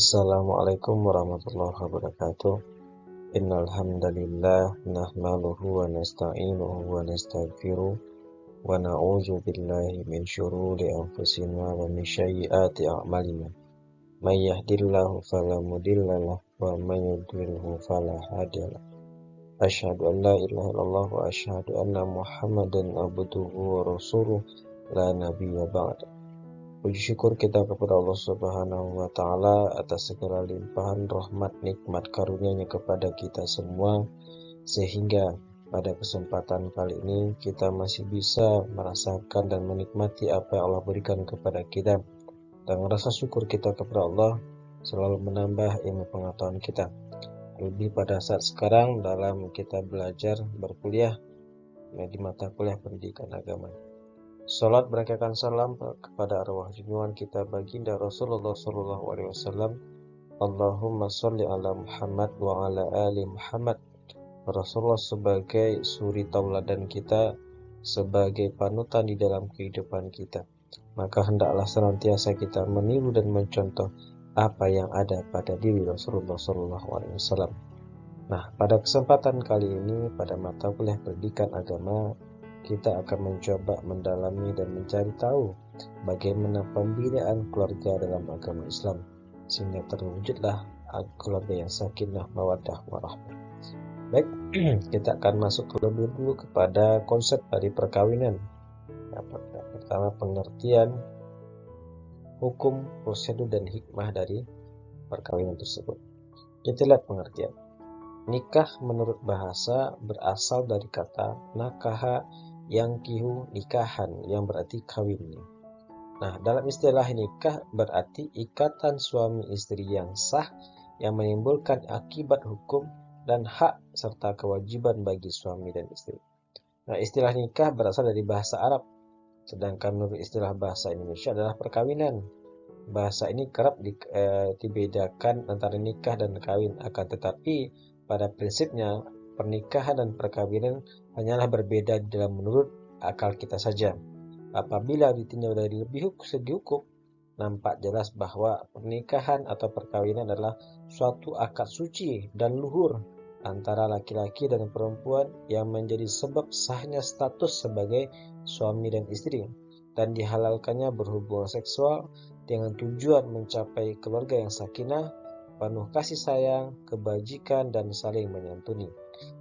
Assalamualaikum warahmatullahi wabarakatuh. Innal hamdalillah nahmaduhu wa nasta'inuhu wa nastaghfiruh wa na'udzu billahi min syururi anfusina wa min sayyiati a'malina. May yahdihillahu fala mudhillalah wa may yudhlilhu fala hadiyalah. Asyhadu an la ilaha illallah wa asyhadu anna Muhammadan abduhu wa rasuluh la nabiyya ba'da. Puji syukur kita kepada Allah Subhanahu wa Ta'ala atas segala limpahan rahmat, nikmat, karunia-Nya kepada kita semua, sehingga pada kesempatan kali ini kita masih bisa merasakan dan menikmati apa yang Allah berikan kepada kita. Dan rasa syukur kita kepada Allah selalu menambah ilmu pengetahuan kita. Lebih pada saat sekarang dalam kita belajar berkuliah di mata kuliah pendidikan agama. Salat berkahkan salam kepada arwah junjungan kita baginda Rasulullah SAW. Allahumma sholli ala Muhammad wa ala ali Muhammad. Rasulullah sebagai suri tauladan kita, sebagai panutan di dalam kehidupan kita. Maka hendaklah senantiasa kita meniru dan mencontoh apa yang ada pada diri Rasulullah SAW. Nah, pada kesempatan kali ini pada mata kuliah pendidikan agama, kita akan mencoba mendalami dan mencari tahu bagaimana pembinaan keluarga dalam agama Islam sehingga terwujudlah keluarga yang sakinah, mawaddah, warahmah. Baik, kita akan masuk terlebih dulu kepada konsep dari perkawinan. Pertama, pengertian, hukum, prosedur, dan hikmah dari perkawinan tersebut. Kita lihat pengertian. Nikah menurut bahasa berasal dari kata nakaha yang kihu nikahan, yang berarti kawin. Nah, dalam istilah nikah berarti ikatan suami istri yang sah yang menimbulkan akibat hukum dan hak serta kewajiban bagi suami dan istri. Nah, istilah nikah berasal dari bahasa Arab, sedangkan menurut istilah bahasa Indonesia adalah perkawinan. Bahasa ini kerap dibedakan antara nikah dan kawin, akan tetapi pada prinsipnya pernikahan dan perkawinan hanyalah berbeda dalam menurut akal kita saja. Apabila ditinjau dari segi hukum, nampak jelas bahwa pernikahan atau perkawinan adalah suatu akad suci dan luhur antara laki-laki dan perempuan yang menjadi sebab sahnya status sebagai suami dan istri, dan dihalalkannya berhubungan seksual dengan tujuan mencapai keluarga yang sakinah, penuh kasih sayang, kebajikan, dan saling menyantuni.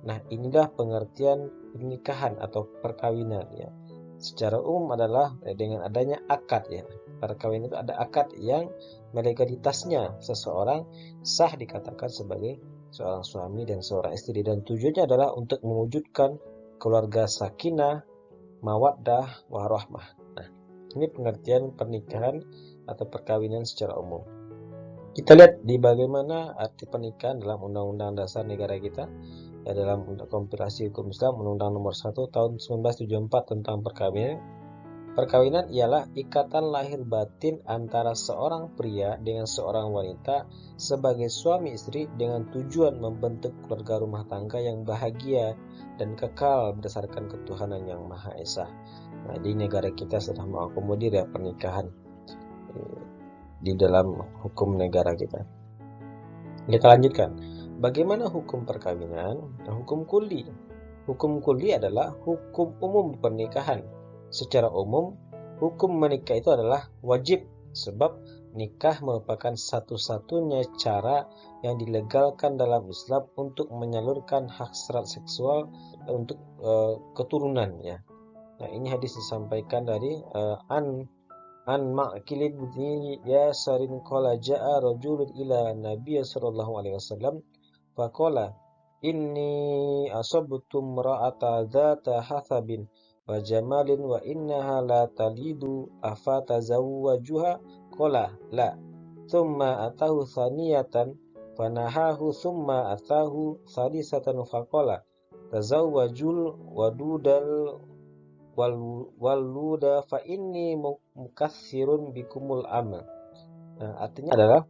Nah, inilah pengertian pernikahan atau perkawinan ya. Secara umum adalah dengan adanya akad ya. Perkawinan itu ada akad yang legalitasnya seseorang sah dikatakan sebagai seorang suami dan seorang istri, dan tujuannya adalah untuk mewujudkan keluarga sakinah, mawaddah, warahmah. Nah, ini pengertian pernikahan atau perkawinan secara umum. Kita lihat di bagaimana arti pernikahan dalam Undang-Undang Dasar Negara kita. Ya, dalam kompilasi hukum Islam Undang-Undang Nomor 1 Tahun 1974 tentang perkawinan. Perkawinan ialah ikatan lahir batin antara seorang pria dengan seorang wanita sebagai suami istri dengan tujuan membentuk keluarga rumah tangga yang bahagia dan kekal berdasarkan ketuhanan yang Maha Esa. Nah, di negara kita sudah mengakomodir ya pernikahan di dalam hukum negara kita. Kita lanjutkan. Bagaimana hukum perkawinan dan hukum kuli? Hukum kuli adalah hukum umum pernikahan. Secara umum, hukum menikah itu adalah wajib, sebab nikah merupakan satu-satunya cara yang dilegalkan dalam Islam untuk menyalurkan hak hasrat seksual dan untuk keturunan ya. Nah, ini hadis disampaikan dari an Ma'qil bin Yasarin qala ja'a rajulun ila Nabiy sallallahu alaihi wasallam faqala inni asabtu imra'ata dzata hasabin wa jamalin wa innaha la talidu afatazawwajuha qala la thumma atahu thaniyatan fanahahu thumma atahu salisatan faqala tazawwajul wadudal waluda fa inni mukaththirun bikumul amal. Nah, artinya adalah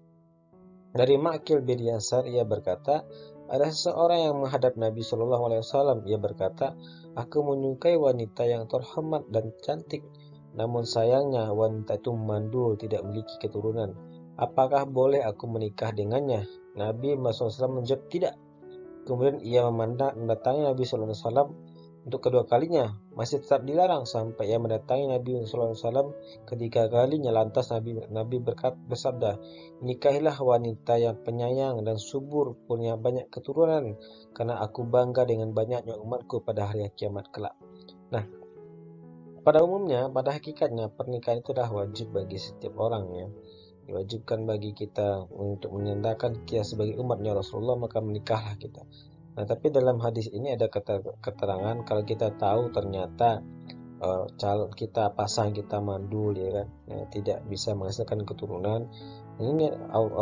dari Ma'qil bin Yasar, ia berkata, ada seseorang yang menghadap Nabi Shallallahu Alaihi Wasallam. Ia berkata, aku menyukai wanita yang terhormat dan cantik, namun sayangnya wanita itu mandul, tidak memiliki keturunan. apakah boleh aku menikah dengannya? Nabi SAW menjawab tidak. Kemudian ia mendatangi Nabi SAW untuk kedua kalinya, masih tetap dilarang sampai ia mendatangi Nabi SAW ketiga kalinya. Lantas Nabi bersabda, nikahilah wanita yang penyayang dan subur, punya banyak keturunan, karena aku bangga dengan banyaknya umatku pada hari kiamat kelak. Nah, pada umumnya, pada hakikatnya pernikahan itu adalah wajib bagi setiap orang ya. Diwajibkan bagi kita untuk menyatakan kita sebagai umatnya Rasulullah, maka menikahlah kita. Nah, tapi dalam hadis ini ada keterangan kalau kita tahu ternyata calon kita, pasangan kita mandul ya kan, tidak bisa menghasilkan keturunan. Ini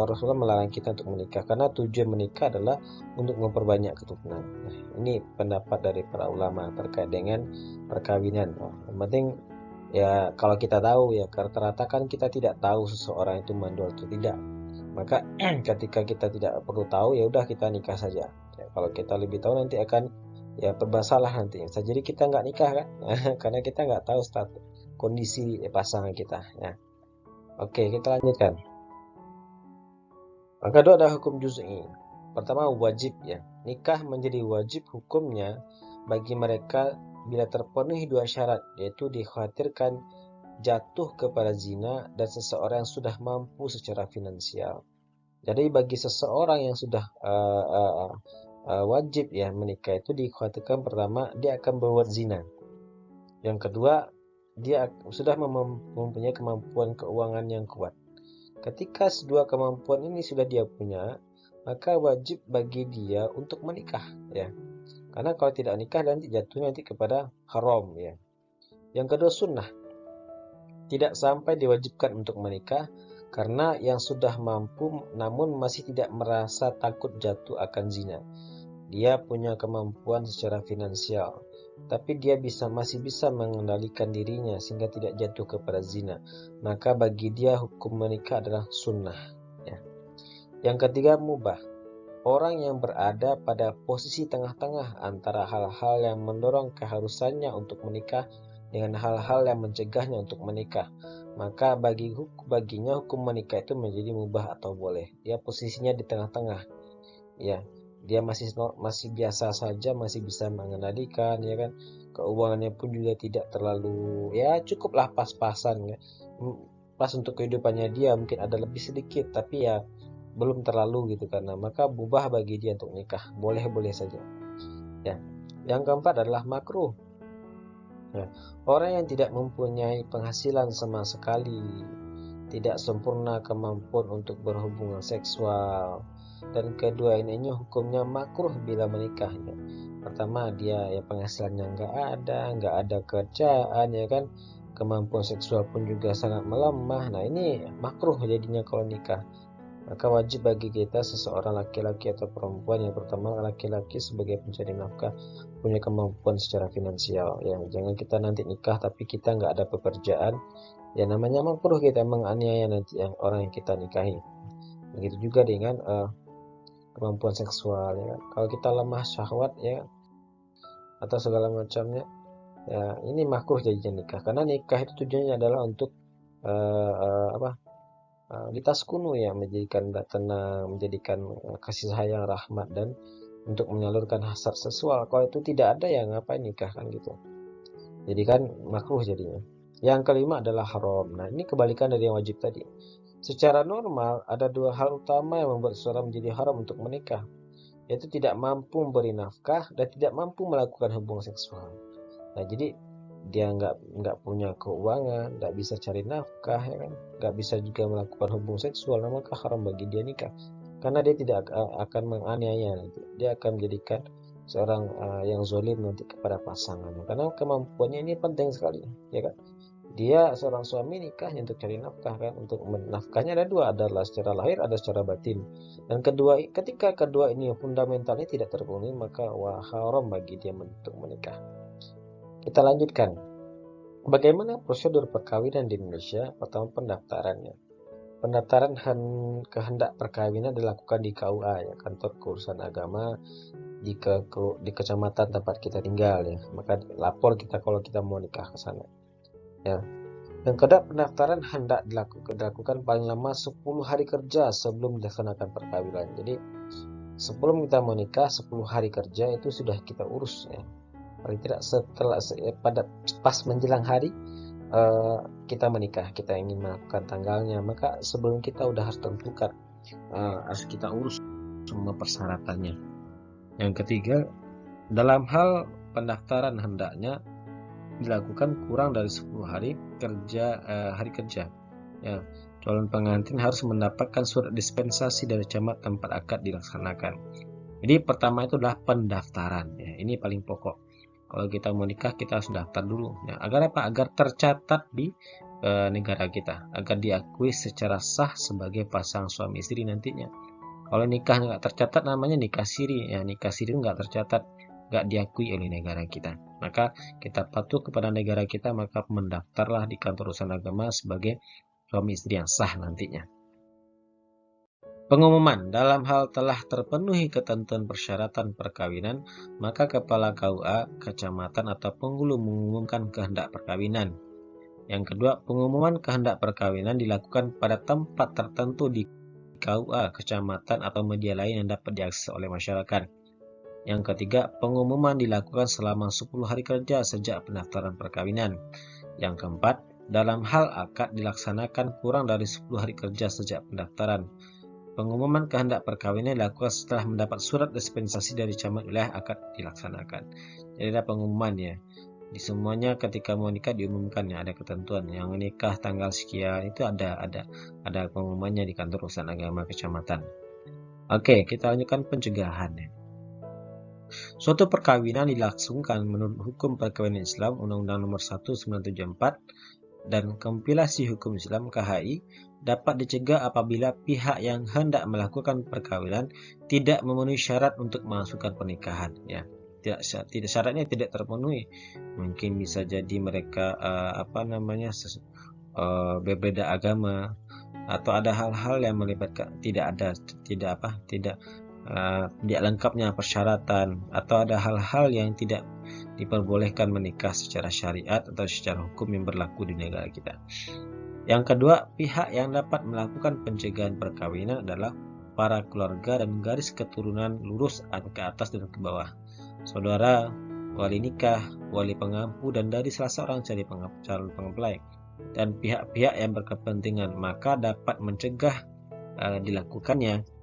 Rasulullah melarang kita untuk menikah karena tujuan menikah adalah untuk memperbanyak keturunan. Nah, ini pendapat dari para ulama terkait dengan perkawinan. Yang penting ya kalau kita tahu ya, rata-rata kan kita tidak tahu seseorang itu mandul atau tidak. Maka ketika kita tidak perlu tahu ya udah kita nikah saja. Ya, kalau kita lebih tahu nanti akan ya bermasalah nanti. Jadi kita nggak nikah kan, karena kita nggak tahu status kondisi pasangan kita. Ya. Oke, kita lanjutkan. Yang kedua ada hukum juz'i. Pertama wajib ya. Nikah menjadi wajib hukumnya bagi mereka bila terpenuhi dua syarat, yaitu dikhawatirkan jatuh kepada zina dan seseorang yang sudah mampu secara finansial. Jadi bagi seseorang yang sudah wajib ya menikah itu dikhawatirkan pertama dia akan berbuat zina. Yang kedua dia sudah mempunyai kemampuan keuangan yang kuat. Ketika kedua kemampuan ini sudah dia punya, maka wajib bagi dia untuk menikah ya. Karena kalau tidak nikah nanti jatuhnya nanti kepada haram ya. Yang kedua sunnah. Tidak sampai diwajibkan untuk menikah karena yang sudah mampu namun masih tidak merasa takut jatuh akan zina. Dia punya kemampuan secara finansial, tapi dia masih bisa mengendalikan dirinya sehingga tidak jatuh kepada zina. Maka bagi dia hukum menikah adalah sunnah. Ya. Yang ketiga mubah. Orang yang berada pada posisi tengah-tengah antara hal-hal yang mendorong keharusannya untuk menikah dengan hal-hal yang mencegahnya untuk menikah, maka baginya hukum menikah itu menjadi mubah atau boleh. Dia posisinya di tengah-tengah. Ya, dia masih biasa saja, masih bisa mengendalikan ya kan. Keuangannya pun juga tidak terlalu ya cukuplah pas-pasan ya. Pas untuk kehidupannya dia mungkin ada lebih sedikit tapi ya belum terlalu gitu karena maka mubah bagi dia untuk nikah, boleh-boleh saja. Ya. Yang keempat adalah makruh. Ya. Orang yang tidak mempunyai penghasilan sama sekali, tidak sempurna kemampuan untuk berhubungan seksual, dan kedua ini hukumnya makruh bila menikah. Ya. Pertama dia ya penghasilannya nggak ada kerjaan ya kan, kemampuan seksual pun juga sangat melemah. Nah ini makruh jadinya kalau nikah. Maka wajib bagi kita seseorang laki-laki atau perempuan, yang pertama laki-laki sebagai pencari nafkah punya kemampuan secara finansial ya. Jangan kita nanti nikah tapi kita nggak ada pekerjaan ya, namanya makruh kita menganiaya nanti yang orang yang kita nikahi. Begitu juga dengan kemampuan seksual ya. Kalau kita lemah syahwat ya atau segala macamnya ya, ini makruh jadinya nikah, karena nikah itu tujuannya adalah untuk litaskunu ya, menjadikan tenang, menjadikan kasih sayang, rahmat, dan untuk menyalurkan hasrat seksual. Kalau itu tidak ada ya ngapain nikah kan gitu. Jadi kan makruh jadinya. Yang kelima adalah haram. Nah ini kebalikan dari yang wajib tadi. Secara normal ada dua hal utama yang membuat seseorang menjadi haram untuk menikah, yaitu tidak mampu memberi nafkah dan tidak mampu melakukan hubungan seksual. Nah jadi dia nggak punya keuangan, nggak bisa cari nafkah ya kan, nggak bisa juga melakukan hubungan seksual, maka haram bagi dia nikah karena dia tidak akan menganiaya nanti, dia akan menjadikan seorang yang zalim nanti kepada pasangannya, karena kemampuannya ini penting sekali ya kan. Dia seorang suami nikah untuk cari nafkah kan, untuk nafkahnya ada dua, adalah secara lahir ada secara batin, dan ketika kedua ini fundamentalnya tidak terpenuhi maka haram bagi dia untuk menikah. Kita lanjutkan. Bagaimana prosedur perkawinan di Indonesia? Pertama pendaftarannya. Pendaftaran kehendak perkawinan dilakukan di KUA ya, kantor keurusan agama di kecamatan tempat kita tinggal ya. Maka lapor kita kalau kita mau nikah ke sana. Ya. Yang kedua, pendaftaran hendak dilakukan paling lama 10 hari kerja sebelum dilaksanakan perkawinan. Jadi sebelum kita menikah 10 hari kerja itu sudah kita urus ya. Paling tidak setelah pada pas menjelang hari kita menikah, kita ingin melakukan tanggalnya, maka sebelum kita udah harus tentukan, harus kita urus semua persyaratannya. Yang ketiga, dalam hal pendaftaran hendaknya dilakukan kurang dari 10 hari kerja ya. Calon pengantin harus mendapatkan surat dispensasi dari camat tempat akad dilaksanakan. Jadi pertama itu adalah pendaftaran ya. Ini paling pokok. Kalau kita mau nikah kita harus daftar dulu ya. Agar apa? Agar tercatat di negara kita, agar diakui secara sah sebagai pasangan suami istri nantinya. Kalau nikah nggak tercatat namanya nikah siri ya. Nikah siri nggak tercatat, nggak diakui oleh negara kita. Maka kita patuh kepada negara kita, maka mendaftarlah di kantor urusan agama sebagai suami istri yang sah nantinya. Pengumuman, dalam hal telah terpenuhi ketentuan persyaratan perkawinan, maka Kepala KUA, Kecamatan atau penghulu mengumumkan kehendak perkawinan. Yang kedua, pengumuman kehendak perkawinan dilakukan pada tempat tertentu di KUA, Kecamatan atau media lain yang dapat diakses oleh masyarakat. Yang ketiga, pengumuman dilakukan selama 10 hari kerja sejak pendaftaran perkawinan. Yang keempat, dalam hal akad dilaksanakan kurang dari 10 hari kerja sejak pendaftaran. Pengumuman kehendak perkawinan dilakukan setelah mendapat surat dispensasi dari camat wilayah akad dilaksanakan. Jadi ada pengumuman ya. Di semuanya ketika mau nikah diumumkan ya, ada ketentuan. Yang nikah tanggal sekian itu ada pengumumannya di kantor urusan agama kecamatan. Oke, kita lanjutkan pencegahan ya. Suatu perkawinan dilangsungkan menurut hukum perkawinan Islam Undang-Undang Nomor 1 1974 dan kompilasi hukum Islam KHI dapat dicegah apabila pihak yang hendak melakukan perkawinan tidak memenuhi syarat untuk melangsungkan pernikahan ya. Tidak syaratnya tidak terpenuhi. Mungkin bisa jadi mereka berbeda agama, atau ada hal-hal yang melibatkan tidak lengkapnya persyaratan, atau ada hal-hal yang tidak diperbolehkan menikah secara syariat atau secara hukum yang berlaku di negara kita. Yang kedua, pihak yang dapat melakukan pencegahan perkawinan adalah para keluarga dan garis keturunan lurus ke atas dan ke bawah, saudara, wali nikah, wali pengampu, dan dari salah seorang calon pengampelai, dan pihak-pihak yang berkepentingan, maka dapat mencegah dilakukannya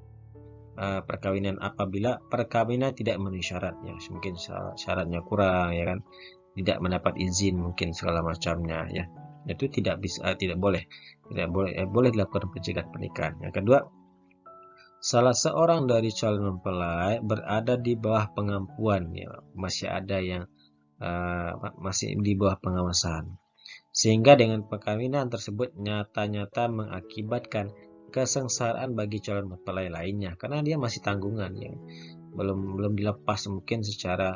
perkawinan apabila perkawinan tidak memenuhi syaratnya. Mungkin syaratnya kurang ya kan, tidak mendapat izin mungkin segala macamnya ya. Itu boleh dilakukan pencegahan pernikahan. Yang kedua, salah seorang dari calon mempelai berada di bawah pengampuan ya, masih ada yang masih di bawah pengawasan, sehingga dengan perkawinan tersebut nyata-nyata mengakibatkan kesengsaraan bagi calon mempelai lainnya, karena dia masih tanggungan ya, belum dilepas mungkin secara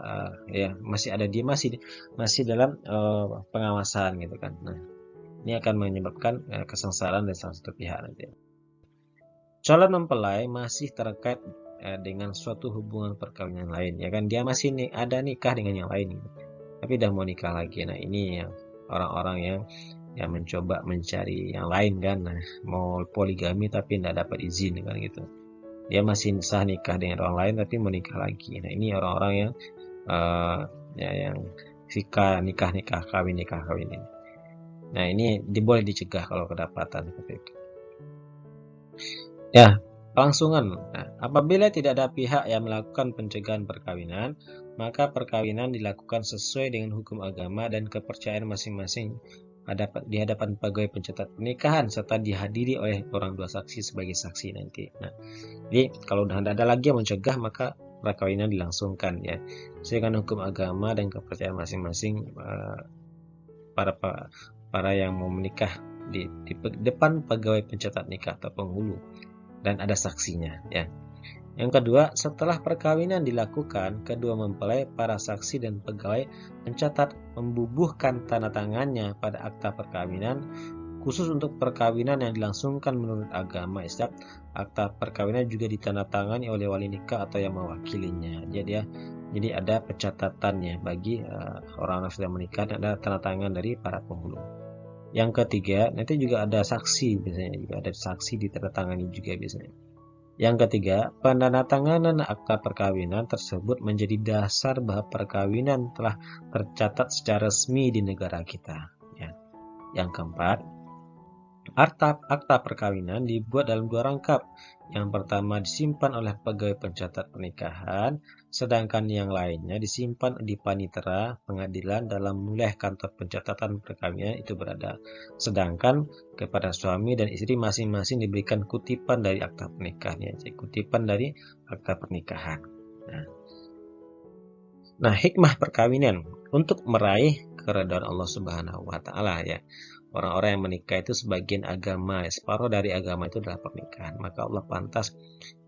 dia masih dalam pengawasan gitu kan. Nah, ini akan menyebabkan kesengsaraan dari salah satu pihak nanti. Calon mempelai masih terkait dengan suatu hubungan perkawinan lain ya kan, dia masih ada nikah dengan yang lain gitu, tapi udah mau nikah lagi. Nah, ini yang orang-orang yang mencoba mencari yang lain kan, nah, mau poligami tapi tidak dapat izin kan gitu. Dia masih sah nikah dengan orang lain tapi mau nikah lagi. Nah, ini orang-orang yang yang nikah kawin ini. Nah, ini boleh dicegah kalau kedapatan seperti itu. Ya, kelangsungan. Nah, apabila tidak ada pihak yang melakukan pencegahan perkawinan, maka perkawinan dilakukan sesuai dengan hukum agama dan kepercayaan masing-masing di hadapan pegawai pencatat pernikahan serta dihadiri oleh orang dua saksi sebagai saksi nanti. Nah, jadi kalau udah ada lagi yang mencegah, maka perkawinan dilangsungkan ya sesuai dengan hukum agama dan kepercayaan masing-masing para yang mau menikah di depan pegawai pencatat nikah atau penghulu, dan ada saksinya ya. Yang kedua, setelah perkawinan dilakukan, kedua mempelai, para saksi dan pegawai pencatat membubuhkan tanda tangannya pada akta perkawinan khusus untuk perkawinan yang dilangsungkan menurut agama Islam. Akta perkawinan juga ditandatangani oleh wali nikah atau yang mewakilinya. Jadi ada pencatatannya bagi orang yang sudah menikah, ada tanda tangan dari para penghulu. Yang ketiga, nanti juga ada saksi biasanya, juga ada saksi ditandatangani juga biasanya. Yang ketiga, penandatanganan akta perkawinan tersebut menjadi dasar bahwa perkawinan telah tercatat secara resmi di negara kita. Ya. Yang keempat, akta perkawinan dibuat dalam 2 rangkap. Yang pertama disimpan oleh pegawai pencatat pernikahan, sedangkan yang lainnya disimpan di panitera pengadilan dalam wilayah kantor pencatatan perkawinan itu berada. Sedangkan kepada suami dan istri masing-masing diberikan kutipan dari akta pernikahan, ya, kutipan dari akta pernikahan. Nah, hikmah perkawinan untuk meraih keridhaan Allah Subhanahu wa taala, ya. Orang-orang yang menikah itu sebagian agama, separuh dari agama itu adalah pernikahan. Maka Allah pantas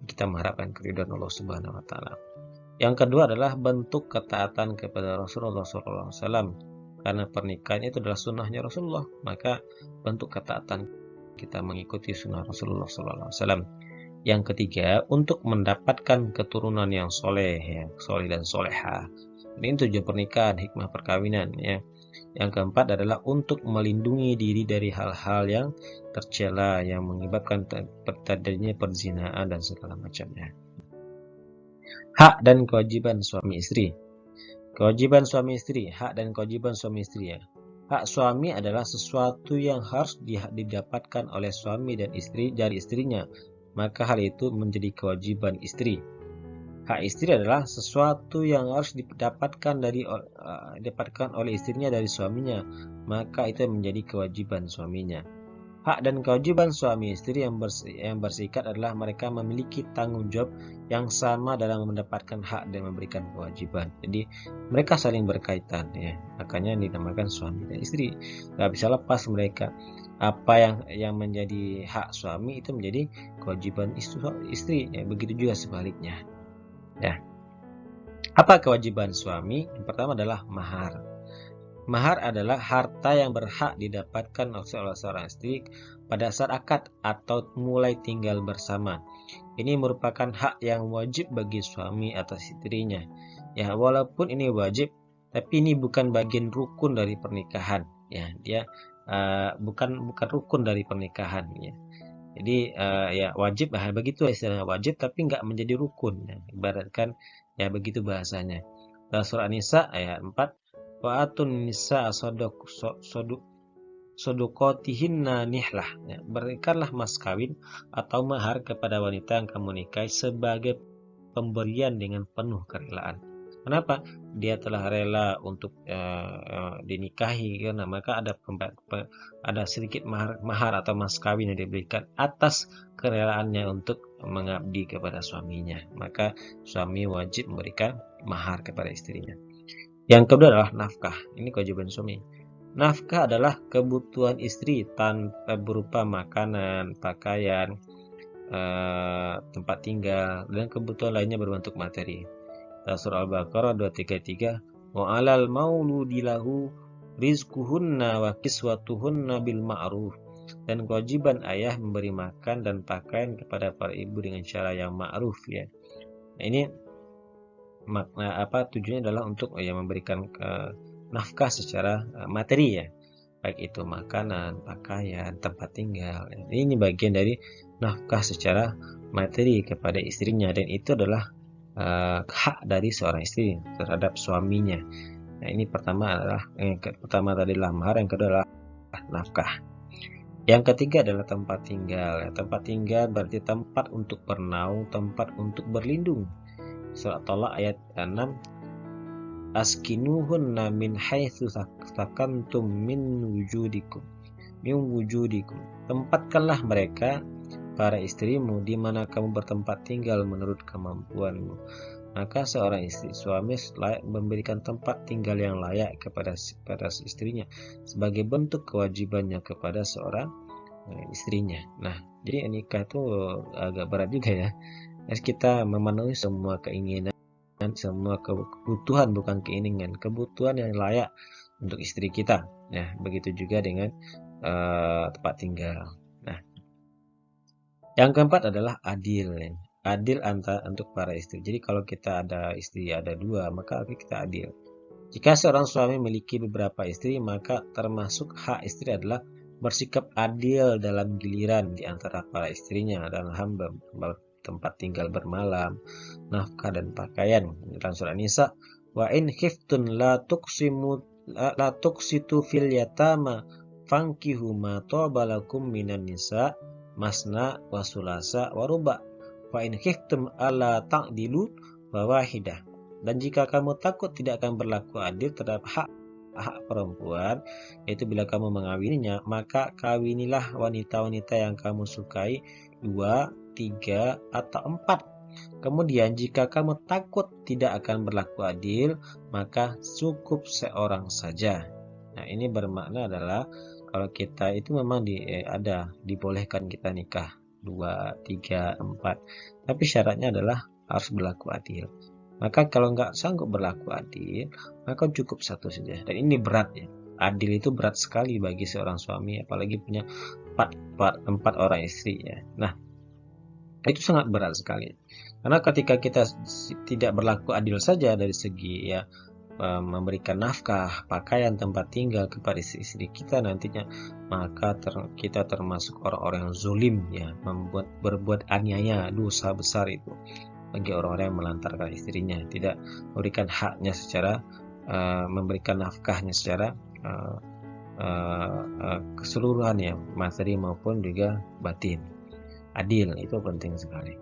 kita mengharapkan keridhaan Allah Subhanahu wa taala. Yang kedua adalah bentuk ketaatan kepada Rasulullah SAW. Karena pernikahan itu adalah sunnahnya Rasulullah, maka bentuk ketaatan kita mengikuti sunnah Rasulullah SAW. Yang ketiga, untuk mendapatkan keturunan yang soleh, ya, soleh dan soleha. Ini tujuan pernikahan, hikmah perkawinan, ya. Yang keempat adalah untuk melindungi diri dari hal-hal yang tercela yang mengakibatkan terjadinya perzinaan dan segala macamnya. Hak dan kewajiban suami istri. Kewajiban suami istri, hak dan kewajiban suami istri, ya. Hak suami adalah sesuatu yang harus didapatkan oleh suami dan istri dari istrinya, maka hal itu menjadi kewajiban istri. Hak istri adalah sesuatu yang harus didapatkan oleh istrinya dari suaminya, maka itu menjadi kewajiban suaminya. Hak dan kewajiban suami istri yang bersikat adalah mereka memiliki tanggung jawab yang sama dalam mendapatkan hak dan memberikan kewajiban. Jadi mereka saling berkaitan, ya. Makanya dinamakan suami dan istri. Gak bisa lepas mereka. Apa yang menjadi hak suami itu menjadi kewajiban istri, ya. Begitu juga sebaliknya. Ya. Apa kewajiban suami? Yang pertama adalah mahar. Mahar adalah harta yang berhak didapatkan oleh seorang istri pada saat akad atau mulai tinggal bersama. Ini merupakan hak yang wajib bagi suami atas istrinya. Ya, walaupun ini wajib, tapi ini bukan bagian rukun dari pernikahan. Ya, dia bukan rukun dari pernikahan. Ya. Jadi ya wajib, begitu istilahnya wajib, tapi nggak menjadi rukun. Ya. Ibaratkan ya begitu bahasanya. Dalam surah An-Nisa ayat 4, wa'atun nisa sodukotihinna nihlah, ya, berikanlah mas kawin atau mahar kepada wanita yang kamu nikahi sebagai pemberian dengan penuh kerelaan. Kenapa? Dia telah rela untuk dinikahi, karena maka ada sedikit mahar atau mas kawin yang diberikan atas kerelaannya untuk mengabdi kepada suaminya. Maka suami wajib memberikan mahar kepada istrinya. Yang kedua adalah nafkah. Ini kewajiban suami. Nafkah adalah kebutuhan istri tanpa berupa makanan, pakaian, tempat tinggal, dan kebutuhan lainnya berbentuk materi. Surah Al-Baqarah 233, wa 'alal mauludi lahu rizquhunna wa kiswatuhunna bil ma'ruf. Dan kewajiban ayah memberi makan dan pakaian kepada para ibu dengan cara yang ma'ruf, ya. Nah, ini makna tujuannya adalah untuk memberikan nafkah secara materi, ya. Baik itu makanan, pakaian, tempat tinggal. Ini bagian dari nafkah secara materi kepada istrinya, dan itu adalah hak dari seorang istri terhadap suaminya. Nah, ini pertama tadi adalah mahar, yang kedua adalah nafkah. Yang ketiga adalah tempat tinggal. Tempat tinggal berarti tempat untuk bernaung, tempat untuk berlindung. Surat Thalaq ayat 6, askinuhunna min haitsu sakantum min wujudikum. Tempatkanlah mereka, para istrimu, di mana kamu bertempat tinggal menurut kemampuanmu. Maka seorang suami layak memberikan tempat tinggal yang layak kepada istrinya sebagai bentuk kewajibannya kepada seorang istrinya. Nah, jadi nikah itu agak berat juga, ya. Harus kita memenuhi semua keinginan, semua kebutuhan, bukan keinginan, kebutuhan yang layak untuk istri kita. Nah, begitu juga dengan tempat tinggal. Nah, yang keempat adalah adil, ya. Adil untuk para istri. Jadi kalau kita ada istri ada 2, maka kita adil. Jika seorang suami memiliki beberapa istri, maka termasuk hak istri adalah bersikap adil dalam giliran di antara para istrinya dalam hal tempat tinggal bermalam, nafkah dan pakaian. Dalam surah Nisa, wa in khiftun la tuqsitu fil yatama fankihu ma taba lakum minan nisa masna wa sulasa wa ruba. Wa in khiftum alla ta'dilu fawahidah. Dan jika kamu takut tidak akan berlaku adil terhadap hak perempuan, yaitu bila kamu mengawininya, maka kawinilah wanita-wanita yang kamu sukai, 2, 3, atau 4. Kemudian jika kamu takut tidak akan berlaku adil, maka cukup seorang saja. Nah, ini bermakna adalah kalau kita itu memang dibolehkan kita nikah 2, 3, 4, tapi syaratnya adalah harus berlaku adil. Maka kalau nggak sanggup berlaku adil, maka cukup satu saja. Dan ini berat ya. Adil itu berat sekali bagi seorang suami, apalagi punya empat orang istri ya. Nah, itu sangat berat sekali. Karena ketika kita tidak berlaku adil saja dari segi ya memberikan nafkah, pakaian, tempat tinggal kepada istri kita nantinya, maka kita termasuk orang-orang yang zalim ya, berbuat aniaya, dosa besar itu bagi orang-orang yang melantarkan istrinya, tidak memberikan haknya secara memberikan nafkahnya secara keseluruhan ya, materi maupun juga batin. Adil itu penting sekali.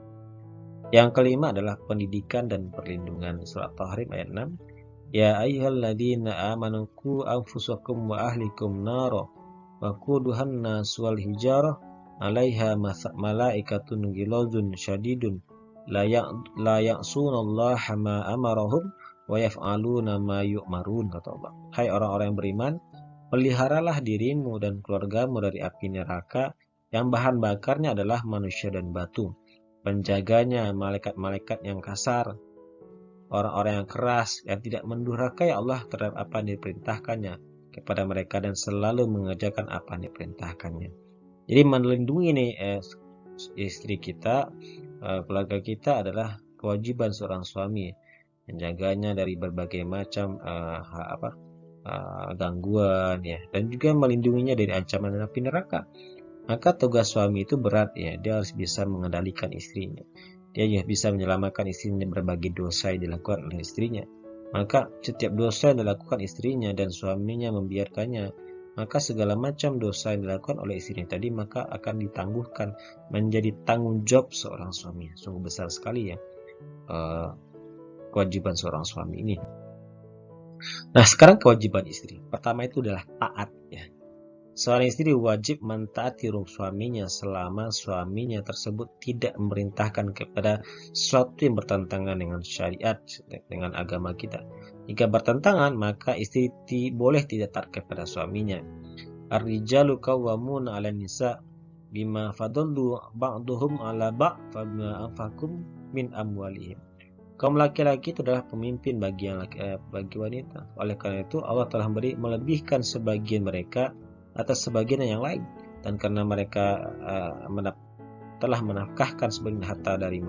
Yang kelima adalah pendidikan dan perlindungan. Surat Tahrim ayat 6. Ya ayyuhalladzina amanu qu anfusakum wa ahlikum naro wa quduhan nas wal hijarah 'alaiha malaikatun ghilazun syadidun la ya'sunallaha ma amarahum wa yaf'aluna ma yu'marun, kata Allah. Hai orang-orang yang beriman, peliharalah dirimu dan keluargamu dari api neraka yang bahan bakarnya adalah manusia dan batu. Penjaganya malaikat-malaikat yang kasar, orang-orang yang keras, yang tidak mendurhakai Allah terhadap apa yang diperintahkannya kepada mereka dan selalu mengerjakan apa yang diperintahkannya. Jadi melindungi istri kita, keluarga kita adalah kewajiban seorang suami, menjaganya dari berbagai macam gangguan ya, dan juga melindunginya dari ancaman api neraka. Maka tugas suami itu berat ya, dia harus bisa mengendalikan istrinya, dia bisa menyelamatkan istrinya dari berbagai dosa yang dilakukan oleh istrinya. Maka setiap dosa yang dilakukan istrinya dan suaminya membiarkannya, maka segala macam dosa yang dilakukan oleh istrinya tadi maka akan ditangguhkan menjadi tanggung jawab seorang suami. Sungguh besar sekali ya kewajiban seorang suami ini. Nah, sekarang kewajiban istri. Pertama itu adalah taat ya. Seorang istri wajib mentaati suaminya selama suaminya tersebut tidak memerintahkan kepada sesuatu yang bertentangan dengan syariat, dengan agama kita. Jika bertentangan, maka istri boleh tidak taat kepada suaminya. Ar-rijalu qawwamuna 'alan nisa bima fadallu ba'duhum 'ala ba'd fa bima anfaqum min amwalihim. Kaum laki-laki itu adalah pemimpin bagi wanita. Oleh karena itu Allah telah melebihkan sebagian mereka atas sebagian yang lain, dan karena mereka telah menafkahkan sebagian harta dari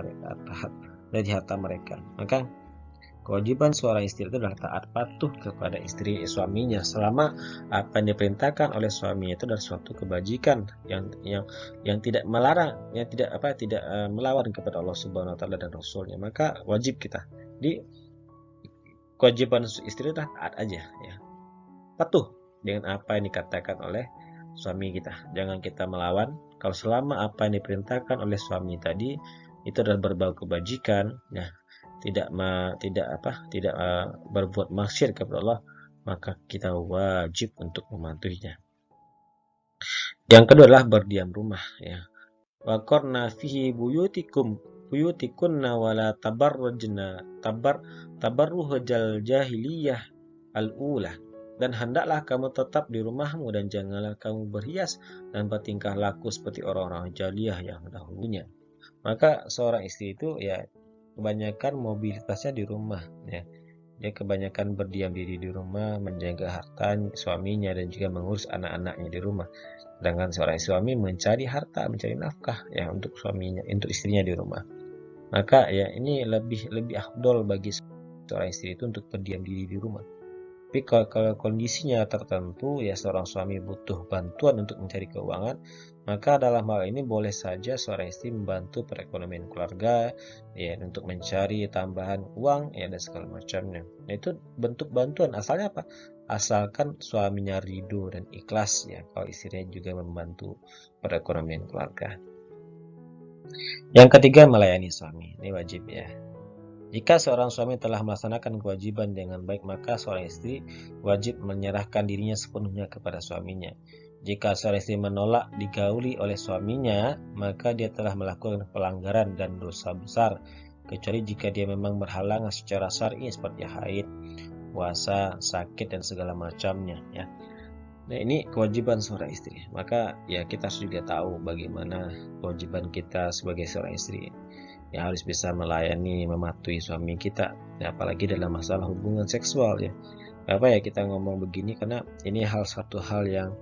harta mereka, maka kewajiban seorang istri itu adalah taat patuh kepada suaminya selama apa yang diperintahkan oleh suaminya itu adalah suatu kebajikan yang tidak melarang, yang tidak melawan kepada Allah Subhanahu wa taala dan Rasulnya. Maka wajib kita kewajiban istri adalah taat aja ya, patuh dengan apa yang dikatakan oleh suami kita. Jangan kita melawan. Kalau selama apa yang diperintahkan oleh suami tadi itu adalah berbau kebajikan ya, tidak berbuat maksiat kepada Allah, maka kita wajib untuk mematuhinya. Yang kedua adalah berdiam rumah ya. Wa qarna fihi buyutikunna wala tabarrujal jahiliyah al-ula. Dan hendaklah kamu tetap di rumahmu dan janganlah kamu berhias dan bertingkah laku seperti orang-orang jahiliyah yang dahulunya. Maka seorang istri itu ya kebanyakan mobilitasnya di rumah ya. Dia kebanyakan berdiam diri di rumah, menjaga harta suaminya dan juga mengurus anak-anaknya di rumah. Sedangkan seorang suami mencari harta, mencari nafkah ya untuk suaminya, untuk istrinya di rumah. Maka ya ini lebih afdol bagi seorang istri itu untuk berdiam diri di rumah. Tapi kalau kondisinya tertentu ya seorang suami butuh bantuan untuk mencari keuangan, maka dalam hal ini boleh saja seorang istri membantu perekonomian keluarga ya untuk mencari tambahan uang ya dan segala macamnya. Nah, itu bentuk bantuan asalnya apa? Asalkan suaminya ridho dan ikhlas ya kalau istrinya juga membantu perekonomian keluarga. Yang ketiga, melayani suami. Ini wajib ya. Jika seorang suami telah melaksanakan kewajiban dengan baik, maka seorang istri wajib menyerahkan dirinya sepenuhnya kepada suaminya. Jika seorang istri menolak digauli oleh suaminya, maka dia telah melakukan pelanggaran dan dosa besar, kecuali jika dia memang berhalangan secara syar'i seperti haid, puasa, sakit, dan segala macamnya ya. Nah, ini kewajiban seorang istri. Maka ya kita harus juga tahu bagaimana kewajiban kita sebagai seorang istri yang harus bisa melayani, mematuhi suami kita, ya, apalagi dalam masalah hubungan seksual ya. Apa ya kita ngomong begini karena ini satu hal yang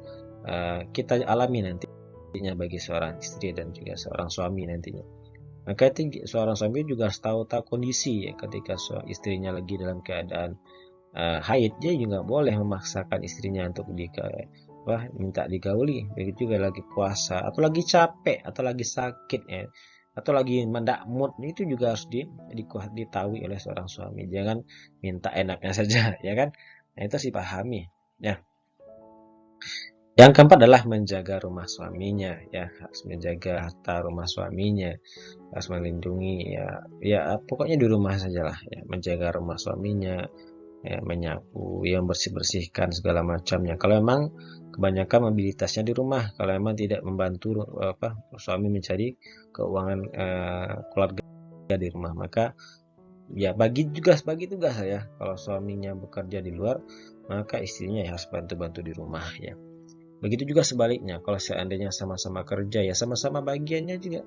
kita alami nantinya bagi seorang istri dan juga seorang suami nantinya. Maka itu seorang suami juga harus tahu kondisi ya ketika istrinya lagi dalam keadaan haid, dia juga boleh memaksakan istrinya untuk minta digauli. Begitu juga lagi puasa atau lagi capek atau lagi sakit ya atau lagi mendak mood, itu juga harus ditahui oleh seorang suami. Jangan minta enaknya saja ya kan. Nah, itu sih pahami ya. Yang keempat adalah menjaga rumah suaminya ya, harus menjaga harta rumah suaminya, harus melindungi ya pokoknya di rumah sajalah ya, menjaga rumah suaminya ya, menyapu, yang bersih-bersihkan segala macamnya. Kalau memang kebanyakan mobilitasnya di rumah, kalau memang tidak membantu suami mencari keuangan keluarga di rumah, maka ya bagi tugas ya. Kalau suaminya bekerja di luar, maka istrinya ya harus bantu-bantu di rumah ya. Begitu juga sebaliknya, kalau seandainya sama-sama kerja ya sama-sama bagiannya juga.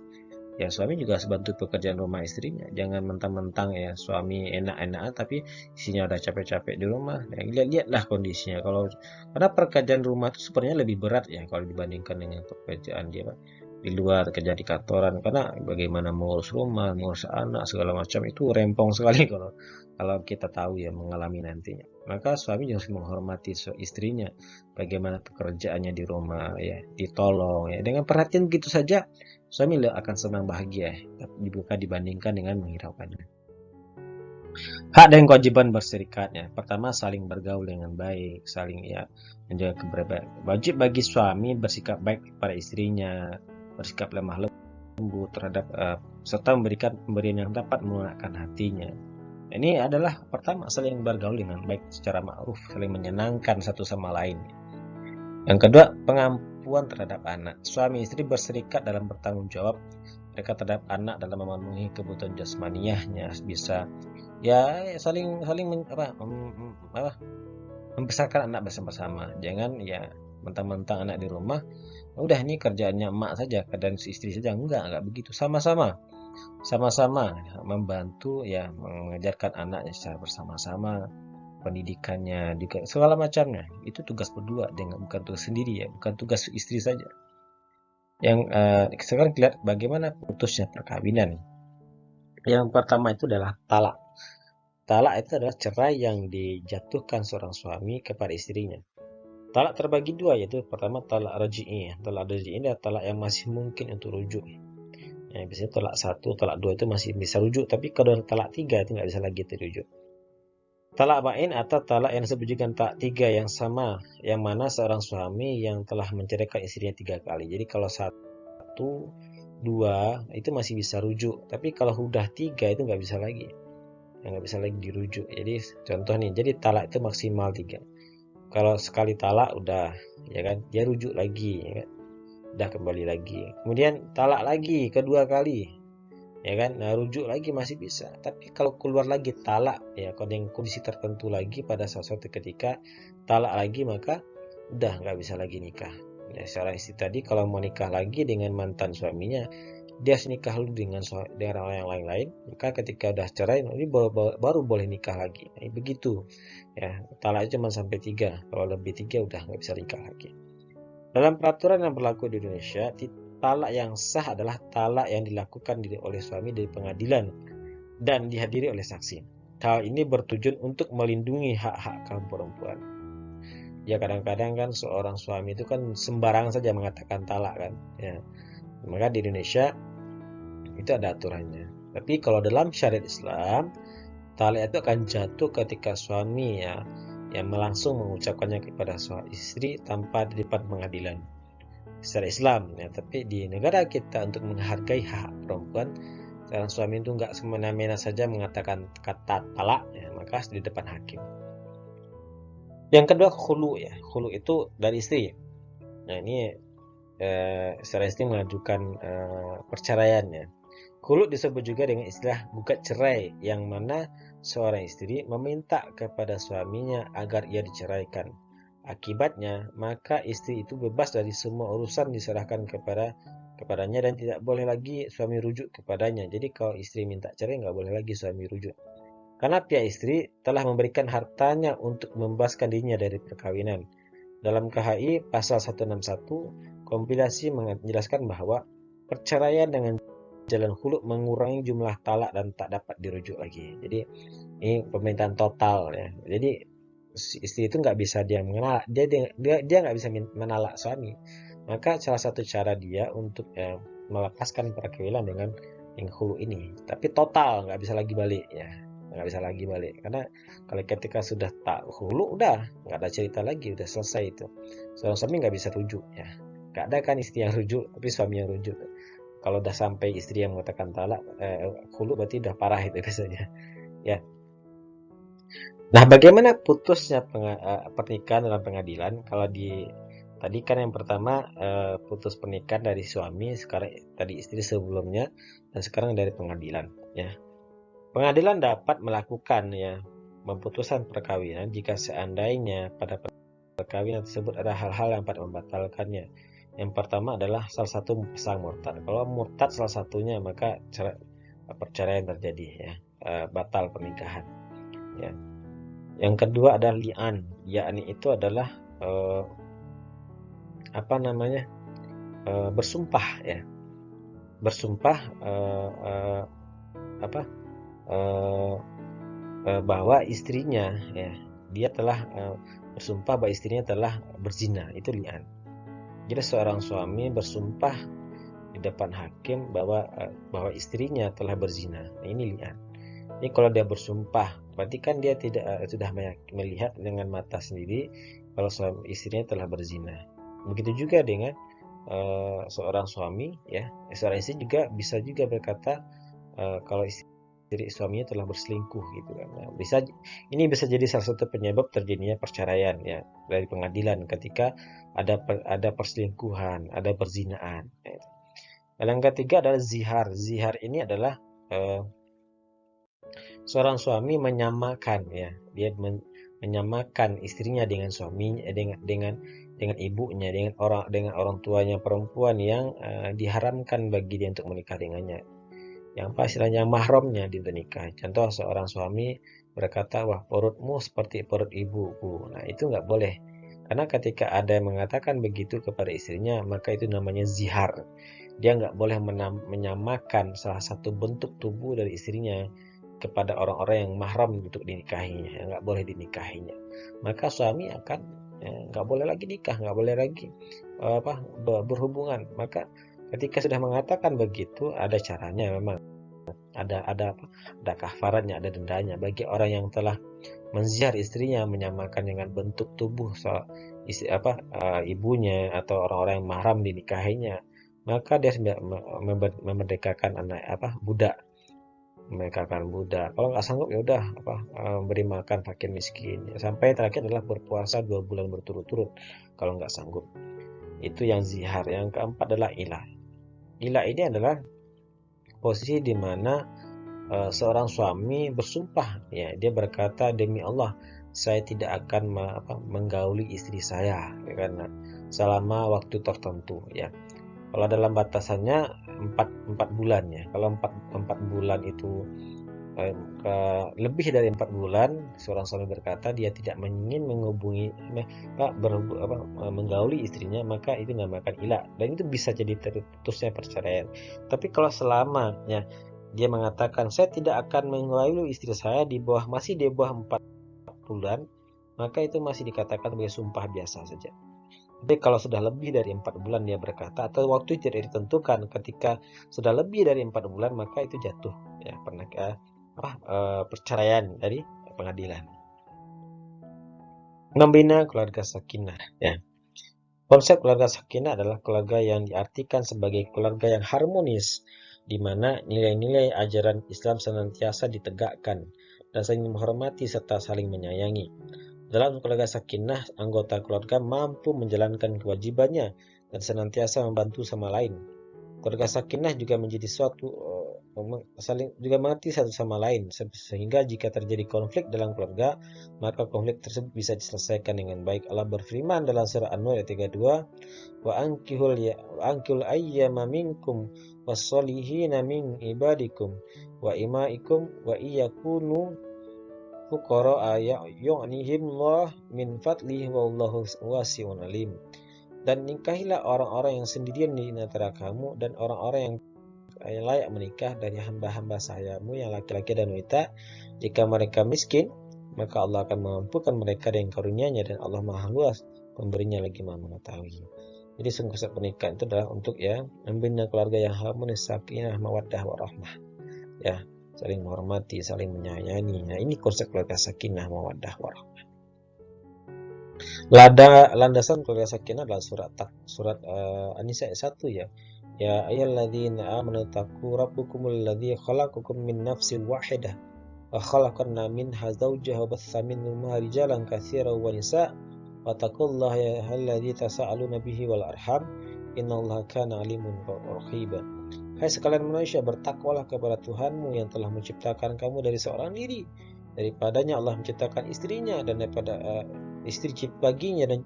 Ya suami juga harus bantu pekerjaan rumah istrinya. Jangan mentang-mentang ya suami enak-enak tapi istrinya udah capek-capek di rumah. Ya, lihat-lihatlah kondisinya. Karena pekerjaan rumah itu sebenarnya lebih berat ya kalau dibandingkan dengan pekerjaan dia di luar, kerja di kantoran. Karena bagaimana mengurus rumah, mengurus anak segala macam itu rempong sekali kalau kita tahu ya mengalami nantinya. Maka suami harus menghormati istrinya, bagaimana pekerjaannya di rumah ya, ditolong ya. Dengan perhatian begitu saja suami akan senang bahagia dibuka dibandingkan dengan menghiraukannya. Hak dan kewajiban berserikatnya. Pertama, saling bergaul dengan baik, saling ya menjaga keberbedaan. Wajib bagi suami bersikap baik kepada istrinya, bersikap lemah lembut terhadap serta memberikan pemberian yang dapat melunakkan hatinya. Ini adalah pertama, saling bergaul dengan baik secara ma'ruf, saling menyenangkan satu sama lain. Yang kedua, pengampuan terhadap anak. Suami istri berserikat dalam bertanggung jawab mereka terhadap anak dalam memenuhi kebutuhan jasmaniahnya, bisa ya saling membesarkan anak bersama-sama. Jangan ya mentang-mentang anak di rumah udah ini kerjaannya emak saja dan istri saja, enggak begitu. Sama-sama membantu ya mengajarkan anaknya secara bersama-sama, pendidikannya juga segala macamnya. Itu tugas berdua, bukan tugas sendiri ya, bukan tugas istri saja. Yang sekarang lihat bagaimana putusnya perkawinan. Yang pertama itu adalah talak. Talak itu adalah cerai yang dijatuhkan seorang suami kepada istrinya. Talak terbagi dua, yaitu pertama talak raj'i. Talak raj'i ini adalah talak yang masih mungkin untuk rujuk. Ya, biasanya talak 1, talak 2 itu masih bisa rujuk, tapi kalau talak 3 itu nggak bisa lagi dirujuk. Talak bain atau talak yang disebut juga talak 3 yang sama, yang mana seorang suami yang telah menceraikan istrinya 3 kali. Jadi kalau 1, 2 itu masih bisa rujuk, tapi kalau udah 3 itu nggak bisa lagi dirujuk. Jadi contoh nih, jadi talak itu maksimal 3. Kalau sekali talak udah ya kan, dia rujuk lagi ya kan? Udah kembali lagi. Kemudian talak lagi kedua kali ya kan, nah rujuk lagi masih bisa. Tapi kalau keluar lagi talak ya, kalau dengan kondisi tertentu lagi pada suatu ketika talak lagi, maka udah nggak bisa lagi nikah ya. Seorang istri tadi kalau mau nikah lagi dengan mantan suaminya, dia harus nikah dulu dengan orang yang lain-lain, maka ketika udah cerai ini baru boleh nikah lagi. Nah, begitu ya, talak cuma sampai 3, kalau lebih 3 udah nggak bisa nikah lagi. Dalam peraturan yang berlaku di Indonesia, talak yang sah adalah talak yang dilakukan oleh suami dari pengadilan dan dihadiri oleh saksi. Hal ini bertujuan untuk melindungi hak-hak kaum perempuan. Ya kadang-kadang kan seorang suami itu kan sembarangan saja mengatakan talak kan. Ya, maka di Indonesia itu ada aturannya. Tapi kalau dalam syariat Islam, talak itu akan jatuh ketika suami ya yang langsung mengucapkannya kepada suami istri tanpa di depan pengadilan secara Islam ya. Tapi di negara kita untuk menghargai hak perempuan, seorang suami itu nggak semena-mena saja mengatakan kata talak ya, maka di depan hakim. Yang kedua khulu ya, khulu itu dari istri. Nah ini secara istri mengajukan perceraian ya. Khulu disebut juga dengan istilah gugat cerai, yang mana seorang istri meminta kepada suaminya agar ia diceraikan. Akibatnya, maka istri itu bebas dari semua urusan diserahkan kepadanya dan tidak boleh lagi suami rujuk kepadanya. Jadi kalau istri minta cerai nggak boleh lagi suami rujuk. Karena pihak istri telah memberikan hartanya untuk membebaskan dirinya dari perkawinan. Dalam KHI pasal 161 kompilasi menjelaskan bahwa perceraian dengan jalan khulu mengurangi jumlah talak dan tak dapat dirujuk lagi. Jadi ini permintaan total ya. Jadi istri itu nggak bisa dia mengenal dia nggak bisa menalak suami. Maka salah satu cara dia untuk melepaskan perkawinan dengan khulu ini. Tapi total nggak bisa lagi balik ya. Nggak bisa lagi balik karena kalau ketika sudah tak hulu udah nggak ada cerita lagi, udah selesai itu. Seorang suami nggak bisa rujuk ya, nggak ada kan istri yang rujuk tapi suami yang rujuk. Kalau udah sampai istri yang mengatakan talak hulu berarti udah parah itu biasanya ya. Nah bagaimana putusnya pernikahan dalam pengadilan? Kalau di tadi kan yang pertama putus pernikahan dari suami, sekarang tadi istri sebelumnya, dan sekarang dari pengadilan ya. Pengadilan dapat melakukan ya memutuskan perkawinan jika seandainya pada perkawinan tersebut ada hal-hal yang dapat membatalkannya. Yang pertama adalah salah satu pasang murtad. Kalau murtad salah satunya maka perceraian terjadi ya, batal pernikahan. Ya. Yang kedua adalah li'an. Li'an itu adalah bersumpah ya. Bersumpah bahwa istrinya ya dia telah bersumpah bahwa istrinya telah berzina, itu li'an. Jadi seorang suami bersumpah di depan hakim bahwa istrinya telah berzina. Nah, ini li'an. Ini kalau dia bersumpah berarti kan dia tidak sudah melihat dengan mata sendiri kalau istrinya telah berzina. Begitu juga dengan seorang suami ya, seorang istri juga bisa juga berkata kalau suaminya telah berselingkuh gitu kan. Nah, ini bisa jadi salah satu penyebab terjadinya perceraian ya dari pengadilan ketika ada perselingkuhan, ada perzinaan. Ya. Dan yang ketiga adalah zihar. Zihar ini adalah seorang suami menyamakan ya, dia menyamakan istrinya dengan suaminya, dengan ibunya, dengan orang tuanya perempuan yang diharamkan bagi dia untuk menikah dengannya. Yang apa istilahnya mahramnya di nikah. Contoh seorang suami berkata, wah perutmu seperti perut ibuku. Nah itu nggak boleh. Karena ketika ada yang mengatakan begitu kepada istrinya, maka itu namanya zihar. Dia nggak boleh menyamakan salah satu bentuk tubuh dari istrinya kepada orang-orang yang mahram untuk dinikahinya. Nggak boleh dinikahinya. Maka suami akan nggak boleh lagi nikah, nggak boleh lagi berhubungan. Maka ketika sudah mengatakan begitu, ada caranya memang. Ada kafaratnya, ada dendanya bagi orang yang telah menzihar istrinya, menyamakan dengan bentuk tubuh ibunya atau orang-orang yang mahram dinikahinya, maka dia sudah memerdekakan budak. Kalau nggak sanggup ya udah beri makan fakir miskin. Sampai terakhir adalah berpuasa 2 bulan berturut-turut kalau nggak sanggup. Itu yang zihar. Yang keempat adalah ilah. Ilah ini adalah posisi di mana seorang suami bersumpah ya, dia berkata demi Allah saya tidak akan menggauli istri saya ya, karena selama waktu tertentu ya. Kalau dalam batasannya 4 bulan ya. Kalau 4 bulan itu lebih dari 4 bulan seorang suami berkata dia tidak ingin menggauli istrinya, maka itu dinamakan ilah dan itu bisa jadi terputusnya perceraian. Tapi kalau selama ya dia mengatakan, saya tidak akan mengayu istri saya masih di bawah 4 bulan, maka itu masih dikatakan sebagai sumpah biasa saja. Tapi kalau sudah lebih dari 4 bulan dia berkata, atau waktu tidak ditentukan, ketika sudah lebih dari 4 bulan maka itu jatuh ya perceraian dari pengadilan. Membina keluarga sakinah ya. Konsep keluarga sakinah adalah keluarga yang diartikan sebagai keluarga yang harmonis, di mana nilai-nilai ajaran Islam senantiasa ditegakkan dan saling menghormati serta saling menyayangi. Dalam keluarga sakinah, anggota keluarga mampu menjalankan kewajibannya dan senantiasa membantu sama lain. Keluarga sakinah juga menjadi saling juga mengerti satu sama lain, sehingga jika terjadi konflik dalam keluarga, maka konflik tersebut bisa diselesaikan dengan baik. Allah berfirman dalam surah An-Nur ayat 32, wa ankihul ayyama minkum wassolihina min ibadikum wa imaikum wa iyakunu fuqara yu'nihimullah min fadlihi wallahu wasi'un alim. Dan nikahilah orang-orang yang sendirian di antara kamu dan orang-orang yang layak menikah dari hamba-hamba sahayamu yang laki-laki dan wanita. Jika mereka miskin, maka Allah akan memampukan mereka dengan karunia-Nya, dan Allah Maha Luas pemberinya lagi Maha mengetahui. Jadi konsep pernikahan itu adalah untuk ya membina keluarga yang harmonis, sakinah, mawaddah, warahmah. Ya, saling menghormati, saling menyayangi. Nah, ini konsep keluarga sakinah, mawaddah, warahmah. Landasan keluarga sakinah adalah surat An-Nisa ayat 1 ya. Ya ayyuhalladzina amanu taqu rabbakumul ladzi khalaqakum min nafsin wahidah wa khalaqna minha zawjaha wa batha minhuma rijalan katsiran wa nisaa wa taqullaha alladzi tasaaluna bihi wal arham innallaha kana alimun raqiba. Hai sekalian manusia, bertakwalah kepada Tuhanmu yang telah menciptakan kamu dari seorang diri. Daripadanya Allah menciptakan istrinya, dan daripada istri baginya dan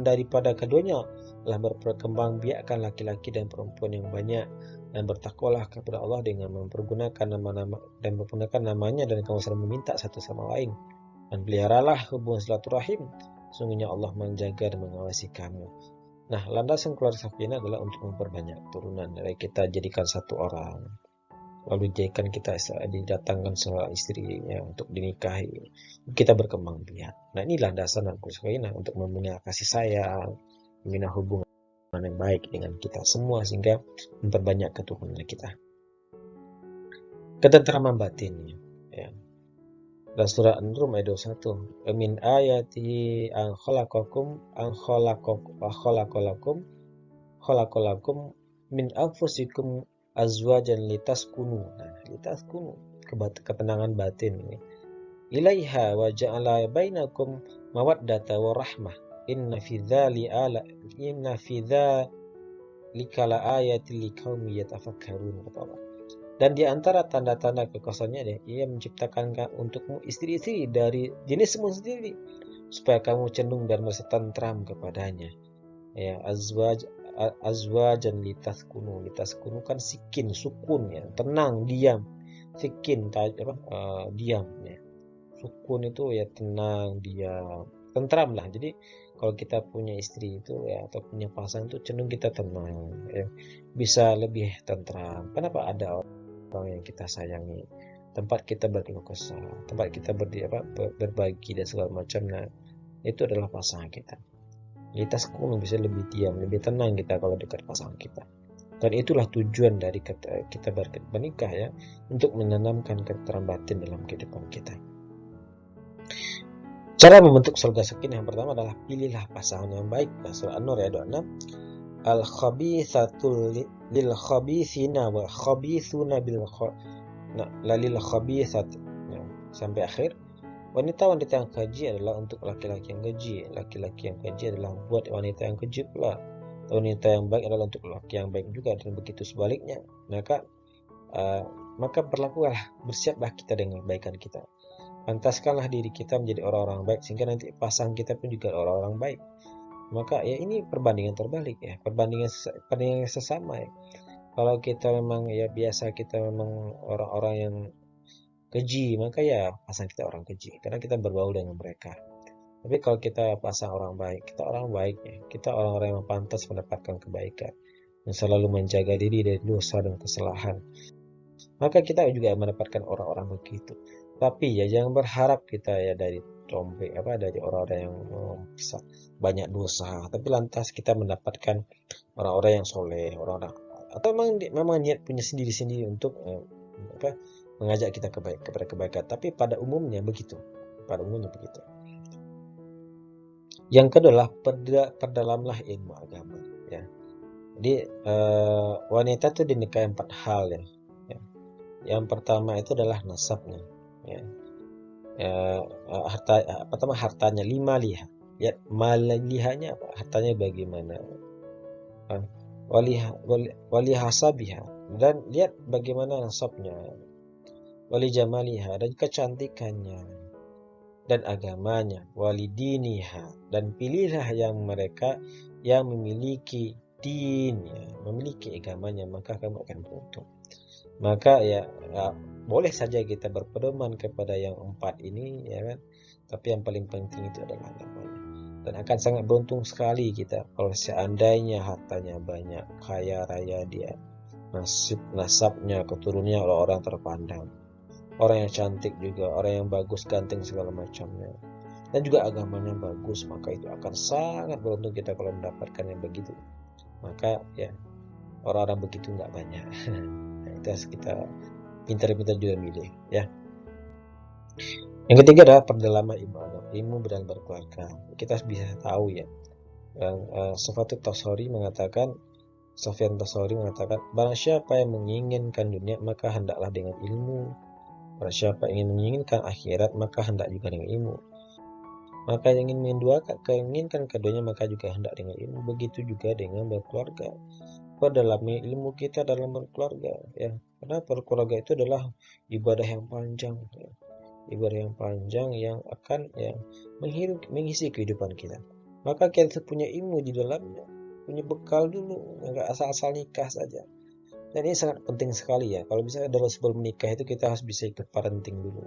daripada keduanya telah berperkembang biakkan laki-laki dan perempuan yang banyak. Dan bertakwalah kepada Allah dengan mempergunakan nama-nama dan menggunakan namanya, dan kamu saling meminta satu sama lain. Dan peliharalah hubungan silaturahim, sungguhnya Allah menjaga dan mengawasi kamu. Nah, landasan keluarga sakinah adalah untuk memperbanyak turunan. Dari kita jadikan satu orang, lalu jadikan kita didatangkan seorang istrinya untuk dinikahi, kita berkembang biak. Nah, ini landasan keluarga sakinah untuk membina kasih sayang, membina hubungan yang baik dengan kita semua, sehingga memperbanyak keturunan kita. Ketentraman batin ya. Dan surah An-Rum ayat 21, min ayati an khalaqakum min anfusikum azwajan litaskunu. Nah, litaskunu, ketenangan batin ini. Ilaiha wa ja'ala bainakum mawaddata wa rahmah. Inna fi dzalika la ayatin liqaumin yatafakkarun, kata Allah. Dan di antara tanda-tanda kekuasaannya, Ia menciptakan untukmu istri-istri dari jenismu sendiri, supaya kamu cenderung dan merasa tentram kepadanya. Ya, azwajan litaskunu kan sikin, sukun ya, tenang, diam. Sikin diam ya. Sukun itu ya tenang, diam, tentram lah. Jadi kalau kita punya istri itu ya, atau punya pasangan itu cenderung kita tenang ya, bisa lebih tentram. Kenapa? Ada orang yang kita sayangi, tempat kita berkeluh kesah, tempat kita berbagi dan segala macam. Nah, itu adalah pasangan kita. Kita bisa lebih diam, lebih tenang kita kalau dekat pasangan kita. Dan itulah tujuan dari kita bernikah ya, untuk menanamkan ketentraman batin dalam kehidupan kita. Cara membentuk surga sakinah yang pertama adalah pilihlah pasangan yang baik. Nah, surah An-Nur ayat 26, al-khabithatul lil khabithina wa khabithuna lil khabithat. Nah, sampai akhir. Wanita-wanita yang keji adalah untuk laki-laki yang keji. Laki-laki yang keji adalah buat wanita yang keji pula. Wanita yang baik adalah untuk laki yang baik juga, dan begitu sebaliknya. Maka bersiaplah kita dengan kebaikan kita. Pantaskanlah diri kita menjadi orang-orang baik, sehingga nanti pasangan kita pun juga orang-orang baik. Maka ya ini perbandingan terbalik ya, perbandingan sesama ya. Kalau kita memang ya biasa, kita memang orang-orang yang keji, maka ya pasang kita orang keji, karena kita berbaur dengan mereka. Tapi kalau kita pasang orang baik, kita orang baik ya, kita orang-orang yang pantas mendapatkan kebaikan. yang selalu menjaga diri dari dosa dan kesalahan. Maka kita juga mendapatkan orang-orang begitu. Tapi ya jangan berharap kita ya dari dari orang-orang yang banyak dosa, tapi lantas kita mendapatkan orang-orang yang soleh, orang-orang atau memang niat punya sendiri-sendiri untuk mengajak kita kepada kebaikan. Tapi pada umumnya begitu. Yang kedua, perdalamlah ilmu agama. Ya. Jadi wanita itu dinikahi 4 hal ya. Yang pertama itu adalah nasabnya. Ya. Pertama hartanya 5 liha. Ya, lihanya apa? Hartanya bagaimana? Wali hasabiha, dan lihat bagaimana nasabnya. Wali jamaliha, dan kecantikannya dan agamanya. Wali diniha, dan pilihlah yang mereka yang memiliki dinnya, memiliki agamanya, maka kamu akan beruntung. Maka ya boleh saja kita berpedoman kepada yang 4 ini ya kan, tapi yang paling penting itu adalah agamanya. Dan akan sangat beruntung sekali kita kalau seandainya hartanya banyak, kaya raya dia, nasabnya, keturunannya orang terpandang, orang yang cantik juga, orang yang bagus, ganteng segala macamnya, dan juga agamanya bagus, maka itu akan sangat beruntung kita kalau mendapatkan yang begitu. Maka ya orang-orang begitu nggak banyak. Nah, itu harus kita pintar-pintar juga milih ya. Yang ketiga adalah perdalaman ilmu dalam berkeluarga. Kita bisa tahu ya, Sufyan Tasawri mengatakan, barang siapa yang menginginkan dunia maka hendaklah dengan ilmu, barang siapa ingin menginginkan akhirat maka hendak juga dengan ilmu, maka yang ingin menginginkan keduanya maka juga hendak dengan ilmu. Begitu juga dengan berkeluarga. Perdalami ilmu kita dalam berkeluarga ya, karena berkeluarga itu adalah ibadah yang panjang ya. Ibadah yang panjang yang akan mengisi kehidupan kita. Maka kita punya ilmu di dalamnya, punya bekal dulu, nggak asal-asal nikah saja. Dan ini sangat penting sekali ya. Kalau misalnya dalam sebelum menikah itu kita harus bisa ikut parenting dulu,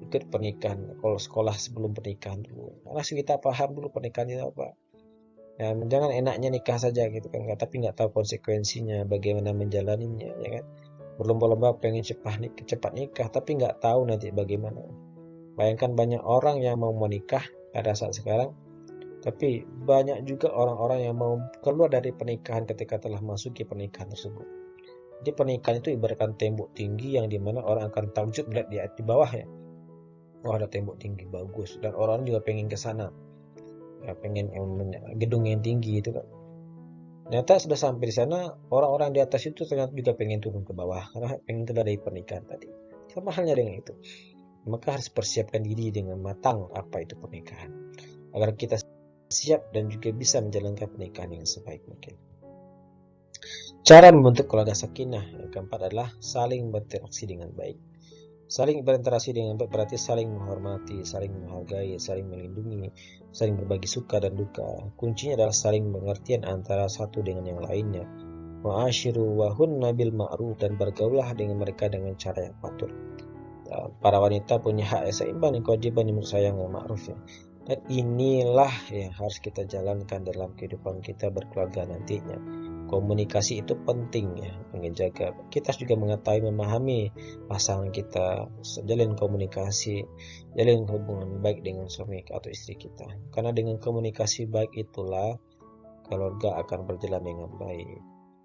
ikut pernikahan. Kalau sekolah sebelum pernikahan dulu, harus kita paham dulu pernikahan itu apa. Ya, jangan enaknya nikah saja gitu kan, tapi nggak tahu konsekuensinya, bagaimana menjalaninya, ya kan. Berlomba-lomba pengen cepat nikah, tapi nggak tahu nanti bagaimana. Bayangkan banyak orang yang mau menikah pada saat sekarang, tapi banyak juga orang-orang yang mau keluar dari pernikahan ketika telah masuki pernikahan tersebut. Jadi pernikahan itu ibaratkan tembok tinggi yang dimana orang akan takjub melihat di bawah ya. Wah, ada tembok tinggi bagus, dan orang juga pengen ke sana. Ya, pengen gedung yang tinggi itu kan. Ternyata sudah sampai di sana, orang-orang di atas itu ternyata juga pengen turun ke bawah karena pengen keluar dari pernikahan tadi. Sama halnya dengan itu. Maka harus persiapkan diri dengan matang apa itu pernikahan, agar kita siap dan juga bisa menjalankan pernikahan yang sebaik mungkin. Cara membentuk keluarga sakinah yang keempat adalah saling berinteraksi dengan baik. Saling berinteraksi dengan baik berarti saling menghormati, saling menghargai, saling melindungi, saling berbagi suka dan duka. Kuncinya adalah saling pengertian antara satu dengan yang lainnya. Wa'ashiruhunna bil ma'ruf, dan bergaulah dengan mereka dengan cara yang patut. Para wanita punya hak yang seimbang dan kewajiban menurut saya yang ma'ruf ya. Dan inilah yang harus kita jalankan dalam kehidupan kita berkeluarga nantinya. Komunikasi itu penting ya, menjaga. Kita juga mengetahui, memahami pasangan kita, jalin komunikasi, jalin hubungan baik dengan suami atau istri kita. Karena dengan komunikasi baik itulah keluarga akan berjalan dengan baik.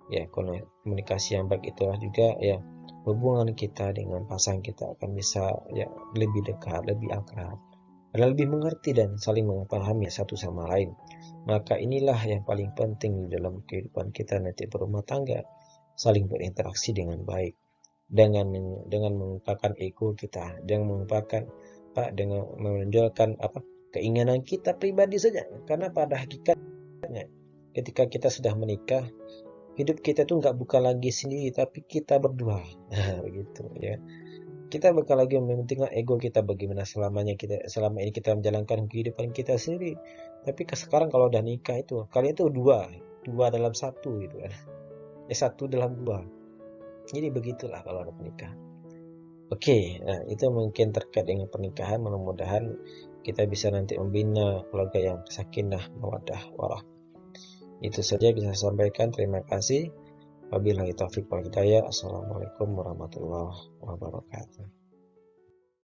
Ya, komunikasi yang baik itulah juga ya hubungan kita dengan pasangan kita akan bisa ya lebih dekat, lebih akrab, lebih mengerti dan saling memahami satu sama lain. Maka inilah yang paling penting di dalam kehidupan kita nanti berumah tangga, saling berinteraksi dengan baik, dengan melupakan ego kita, dengan menonjolkan keinginan kita pribadi saja. Karena pada hakikatnya ketika kita sudah menikah, hidup kita tuh bukan lagi sendiri, tapi kita berdua. Nah, begitu ya. Kita bakal lagi mementingkan ego kita, bagaimana selama ini kita menjalankan kehidupan kita sendiri. Tapi sekarang kalau udah nikah itu kalian itu dua dalam satu gitu kan. Satu dalam dua. Jadi begitulah kalau ada pernikahan. Oke, nah itu mungkin terkait dengan pernikahan. Mudah-mudahan kita bisa nanti membina keluarga yang sakinah, mawaddah, warahmah. Itu saja bisa saya sampaikan. Terima kasih. Wabillahi taufiq wal hidayah. Assalamualaikum warahmatullahi wabarakatuh.